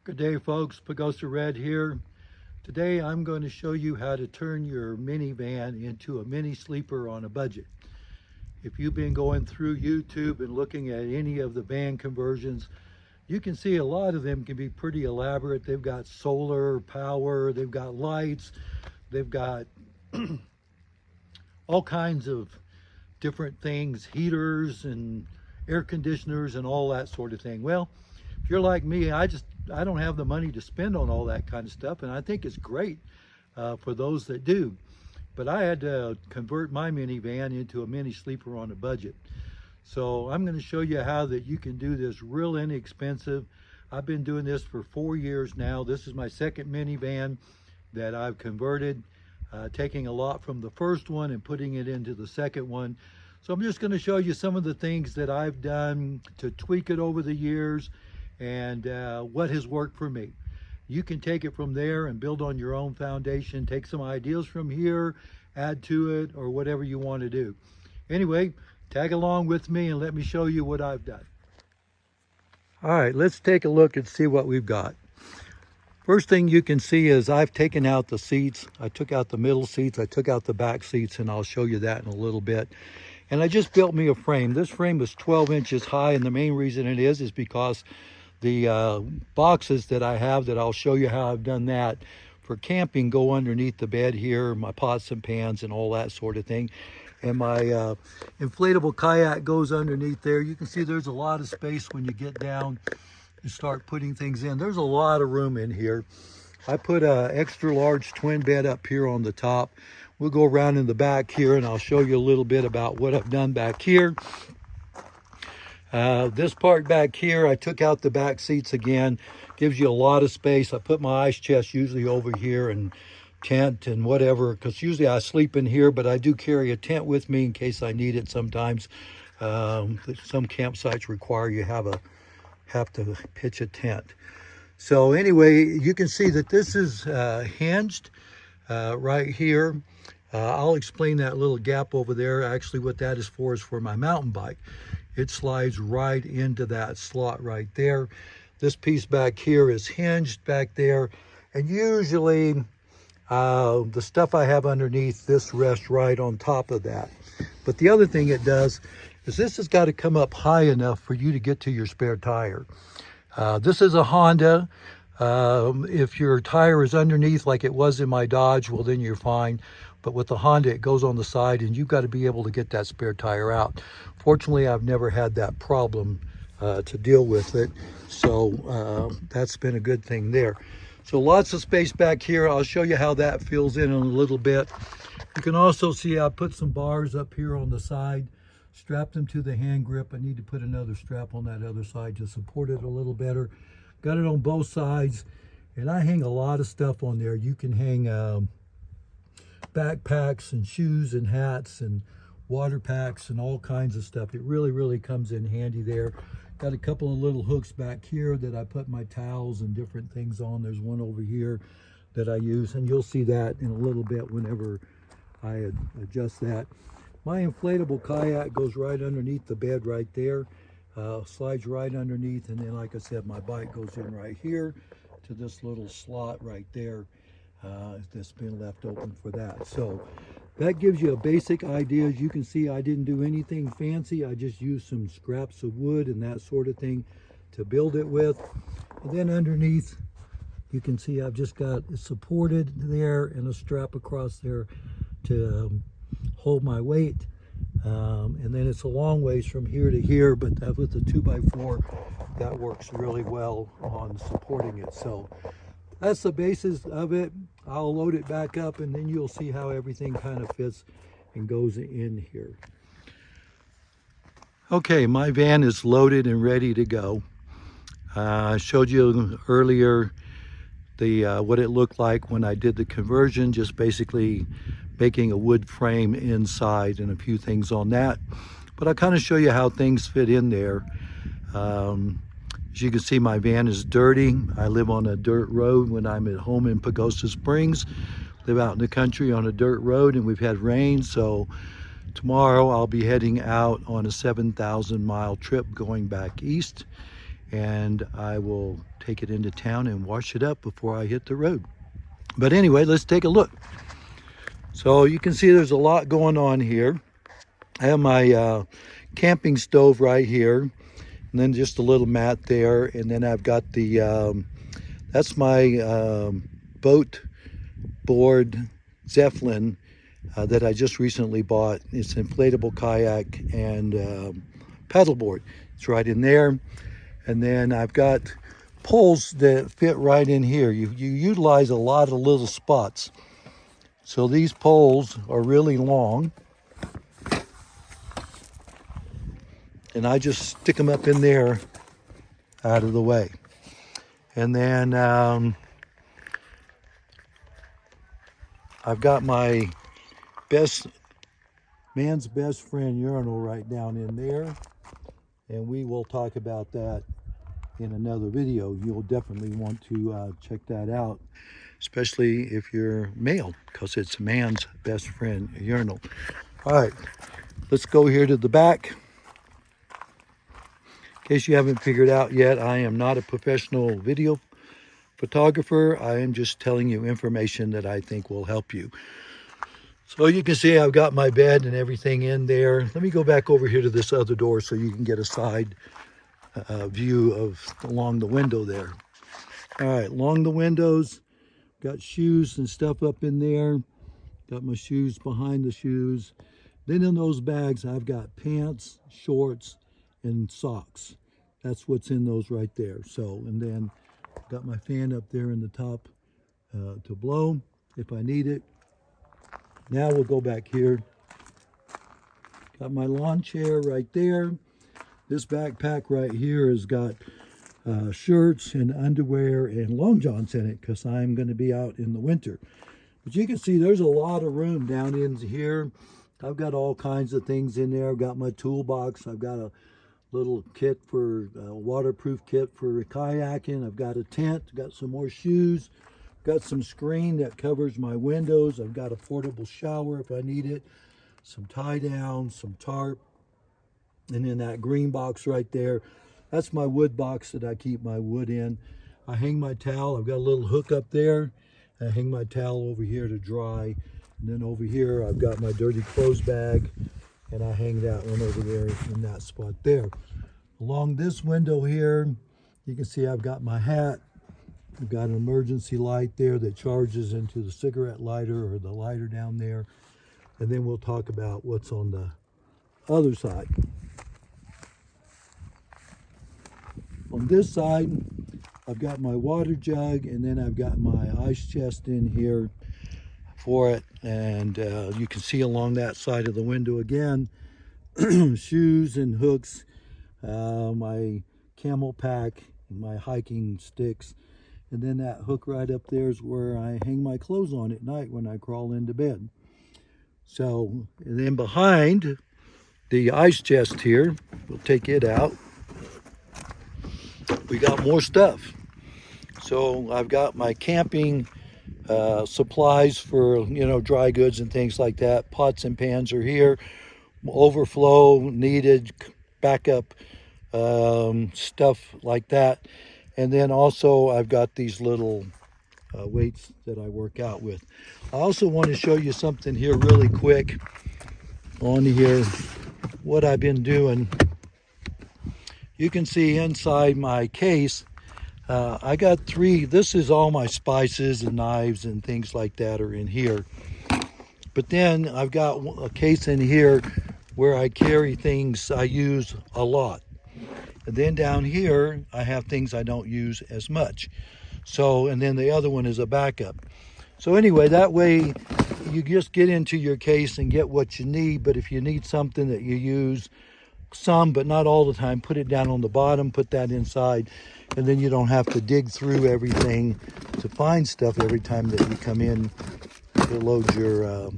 Good day, folks. Pagosa Red here. Today I'm going to show you how to turn your minivan into a mini sleeper on a budget. If you've been going through YouTube and looking at any of the van conversions, you can see a lot of them can be pretty elaborate. They've got solar power, they've got lights, they've got all kinds of different things, heaters and air conditioners and all that sort of thing. Well, if you're like me, I don't have the money to spend on all that kind of stuff, and I think it's great for those that do. But I had to convert my minivan into a mini sleeper on a budget. So I'm going to show you how that you can do this real inexpensive. I've been doing this for 4 years now. This is my second minivan that I've converted, taking a lot from the first one and putting it into the second one. So I'm just going to show you some of the things that I've done to tweak it over the years and what has worked for me. You can take it from there and build on your own foundation, take some ideas from here, add to it, or whatever you want to do. Anyway, tag along with me and let me show you what I've done. All right, let's take a look and see what we've got. First thing you can see is I've taken out the seats. I took out the middle seats, I took out the back seats, and I'll show you that in a little bit. And I just built me a frame. This frame is 12 inches high, and the main reason it is because the boxes that I have, that I'll show you how I've done that for camping, go underneath the bed here, my pots and pans and all that sort of thing. And my inflatable kayak goes underneath there. You can see there's a lot of space when you get down and start putting things in. There's a lot of room in here. I put a extra large twin bed up here on the top. We'll go around in the back here and I'll show you a little bit about what I've done back here. This part back here, I took out the back seats again. Gives you a lot of space. I put my ice chest usually over here and tent and whatever, because usually I sleep in here, but I do carry a tent with me in case I need it sometimes. Some campsites require you have to pitch a tent. So anyway, you can see that this is hinged right here. I'll explain that little gap over there. Actually, what that is for my mountain bike. It slides right into that slot right there. This piece back here is hinged back there. And usually the stuff I have underneath this rests right on top of that. But the other thing it does is this has got to come up high enough for you to get to your spare tire. This is a Honda. If your tire is underneath like it was in my Dodge, well then you're fine. But with the Honda, it goes on the side and you've got to be able to get that spare tire out. Fortunately, I've never had that problem to deal with it. So that's been a good thing there. So lots of space back here. I'll show you how that fills in a little bit. You can also see I put some bars up here on the side, strapped them to the hand grip. I need to put another strap on that other side to support it a little better. Got it on both sides, and I hang a lot of stuff on there. You can hang backpacks and shoes and hats and water packs and all kinds of stuff. It really comes in handy there. Got a couple of little hooks back here that I put my towels and different things on. There's one over here that I use, and you'll see that in a little bit whenever I adjust that. My inflatable kayak goes right underneath the bed right there, slides right underneath, and then like I said, my bike goes in right here to this little slot right there that's been left open for that. So that gives you a basic idea. As you can see, I didn't do anything fancy. I just used some scraps of wood and that sort of thing to build it with. And then underneath, you can see I've just got it supported there and a strap across there to hold my weight. And then it's a long ways from here to here, but with the 2x4, that works really well on supporting it. So that's the basis of it. I'll load it back up and then you'll see how everything kind of fits and goes in here. Okay, my van is loaded and ready to go. I showed you earlier what it looked like when I did the conversion, just basically making a wood frame inside and a few things on that. But I'll kind of show you how things fit in there. As you can see, my van is dirty. I live on a dirt road when I'm at home in Pagosa Springs. Live out in the country on a dirt road, and we've had rain, so tomorrow I'll be heading out on a 7,000 mile trip going back east. and I will take it into town and wash it up before I hit the road. But anyway, let's take a look. So you can see there's a lot going on here. I have my camping stove right here, and then just a little mat there, and then I've got the that's my boat board Zeppelin that I just recently bought. It's an inflatable kayak and paddleboard. It's right in there. And then I've got poles that fit right in here. You utilize a lot of little spots. So these poles are really long. And I just stick them up in there out of the way. And then I've got my man's best friend urinal right down in there. And we will talk about that in another video. You'll definitely want to check that out, especially if you're male, because it's man's best friend urinal. All right, let's go here to the back. In case you haven't figured out yet, I am not a professional video photographer. I am just telling you information that I think will help you. So you can see I've got my bed and everything in there. Let me go back over here to this other door so you can get a side view of along the window there. All right, along the windows, got shoes and stuff up in there. Got my shoes behind the shoes. Then in those bags, I've got pants, shorts, and socks. That's what's in those right there. So, and then got my fan up there in the top to blow if I need it. Now we'll go back here. Got my lawn chair right there. This backpack right here has got shirts and underwear and long johns in it because I'm going to be out in the winter. But you can see there's a lot of room down in here. I've got all kinds of things in there. I've got my toolbox. I've got a little kit for a waterproof kit for kayaking. I've got a tent. I've got some more shoes. Got some screen that covers my windows. I've got a portable shower if I need it. Some tie down, some tarp. And then that green box right there, that's my wood box that I keep my wood in. I hang my towel. I've got a little hook up there. I hang my towel over here to dry. And then over here, I've got my dirty clothes bag. And I hang that one over there in that spot there. Along this window here, you can see I've got my hat. I've got an emergency light there that charges into the cigarette lighter or the lighter down there. And then we'll talk about what's on the other side. On this side, I've got my water jug, and then I've got my ice chest in here for it. And you can see along that side of the window again, shoes and hooks, my camel pack, my hiking sticks. And then that hook right up there is where I hang my clothes on at night when I crawl into bed. So, and then behind the ice chest here, we'll take it out. We got more stuff. So I've got my camping supplies for, dry goods and things like that. Pots and pans are here. Overflow, needed, backup stuff like that. And then also I've got these little weights that I work out with. I also want to show you something here really quick on here, what I've been doing. You can see inside my case, I got this is all my spices and knives and things like that are in here. But then I've got a case in here where I carry things I use a lot. And then down here, I have things I don't use as much. So, and then the other one is a backup. So anyway, that way you just get into your case and get what you need. But if you need something that you use some, but not all the time, put it down on the bottom, put that inside, and then you don't have to dig through everything to find stuff every time that you come in to load your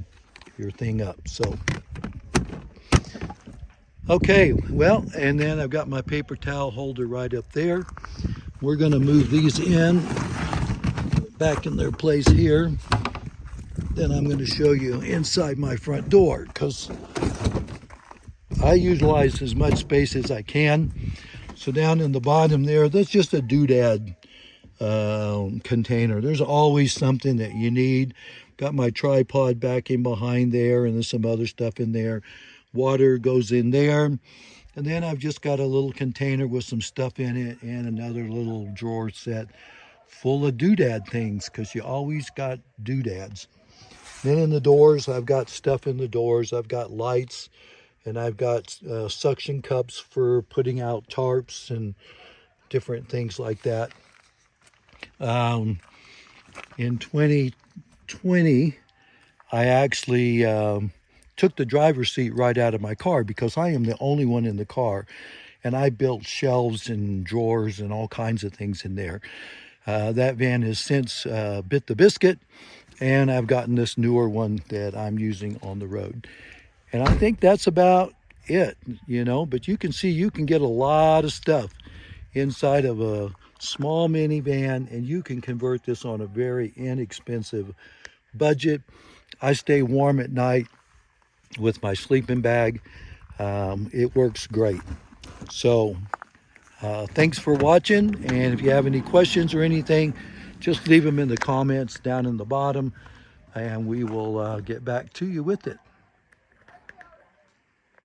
thing up. So, okay, well, and then I've got my paper towel holder right up there. We're going to move these in back in their place here. Then I'm going to show you inside my front door because I utilize as much space as I can. So down in the bottom there, that's just a doodad container. There's always something that you need. Got my tripod back in behind there, and there's some other stuff in there. Water goes in there. And then I've just got a little container with some stuff in it and another little drawer set full of doodad things, because you always got doodads. Then in the doors, I've got stuff in the doors. I've got lights, and I've got suction cups for putting out tarps and different things like that. In 2020, I actually took the driver's seat right out of my car because I am the only one in the car. And I built shelves and drawers and all kinds of things in there. That van has since bit the biscuit, and I've gotten this newer one that I'm using on the road. And I think that's about it, but you can see you can get a lot of stuff inside of a small minivan, and you can convert this on a very inexpensive budget. I stay warm at night with my sleeping bag. It works great. So thanks for watching, and if you have any questions or anything, just leave them in the comments down in the bottom, and we will get back to you with it.